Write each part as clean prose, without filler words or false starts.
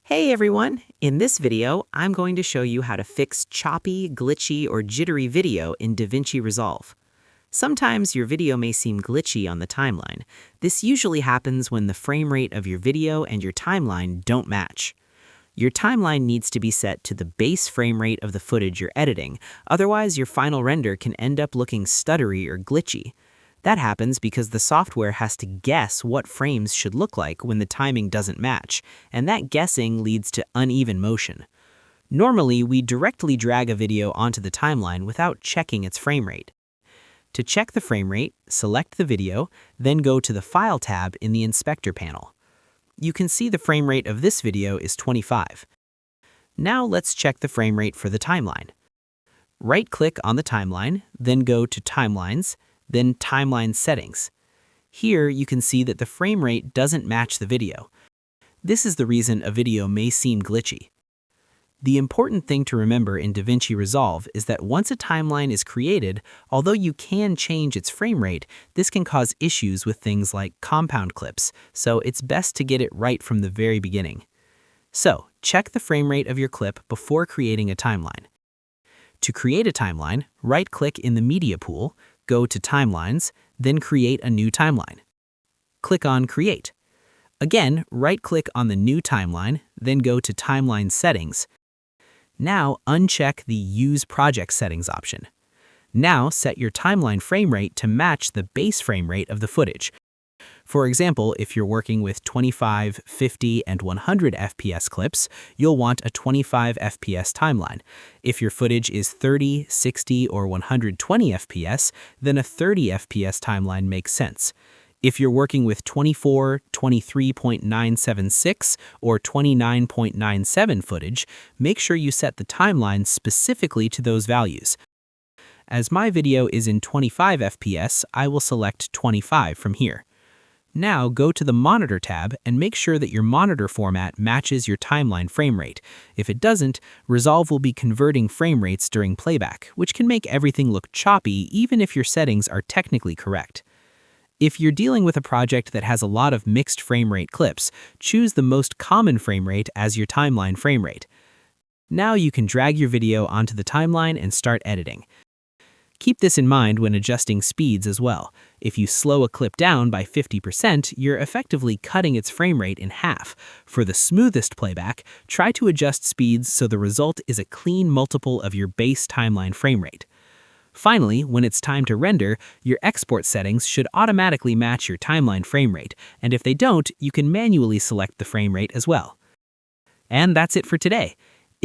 Hey everyone! In this video, I'm going to show you how to fix choppy, glitchy, or jittery video in DaVinci Resolve. Sometimes your video may seem glitchy on the timeline. This usually happens when the frame rate of your video and your timeline don't match. Your timeline needs to be set to the base frame rate of the footage you're editing, otherwise your final render can end up looking stuttery or glitchy. That happens because the software has to guess what frames should look like when the timing doesn't match, and that guessing leads to uneven motion. Normally, we directly drag a video onto the timeline without checking its frame rate. To check the frame rate, select the video, then go to the File tab in the Inspector panel. You can see the frame rate of this video is 25. Now let's check the frame rate for the timeline. Right-click on the timeline, then go to Timelines, then Timeline Settings. Here you can see that the frame rate doesn't match the video. This is the reason a video may seem glitchy. The important thing to remember in DaVinci Resolve is that once a timeline is created, although you can change its frame rate, this can cause issues with things like compound clips, so it's best to get it right from the very beginning. So, check the frame rate of your clip before creating a timeline. To create a timeline, right-click in the Media pool, go to Timelines, then create a new timeline. Click on Create. Again, right-click on the new timeline, then go to Timeline Settings. Now uncheck the Use Project Settings option. Now set your timeline frame rate to match the base frame rate of the footage. For example, if you're working with 25, 50, and 100 FPS clips, you'll want a 25 FPS timeline. If your footage is 30, 60, or 120 FPS, then a 30 FPS timeline makes sense. If you're working with 24, 23.976, or 29.97 footage, make sure you set the timeline specifically to those values. As my video is in 25 FPS, I will select 25 from here. Now go to the Monitor tab and make sure that your monitor format matches your timeline frame rate. If it doesn't, Resolve will be converting frame rates during playback, which can make everything look choppy even if your settings are technically correct. If you're dealing with a project that has a lot of mixed frame rate clips, choose the most common frame rate as your timeline frame rate. Now you can drag your video onto the timeline and start editing. Keep this in mind when adjusting speeds as well. If you slow a clip down by 50%, you're effectively cutting its frame rate in half. For the smoothest playback, try to adjust speeds so the result is a clean multiple of your base timeline frame rate. Finally, when it's time to render, your export settings should automatically match your timeline frame rate, and if they don't, you can manually select the frame rate as well. And that's it for today.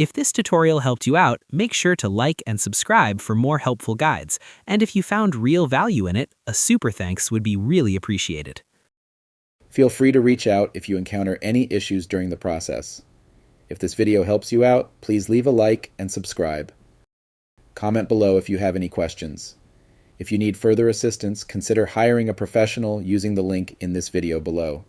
If this tutorial helped you out, make sure to like and subscribe for more helpful guides, and if you found real value in it, a super thanks would be really appreciated. Feel free to reach out if you encounter any issues during the process. If this video helps you out, please leave a like and subscribe. Comment below if you have any questions. If you need further assistance, consider hiring a professional using the link in this video below.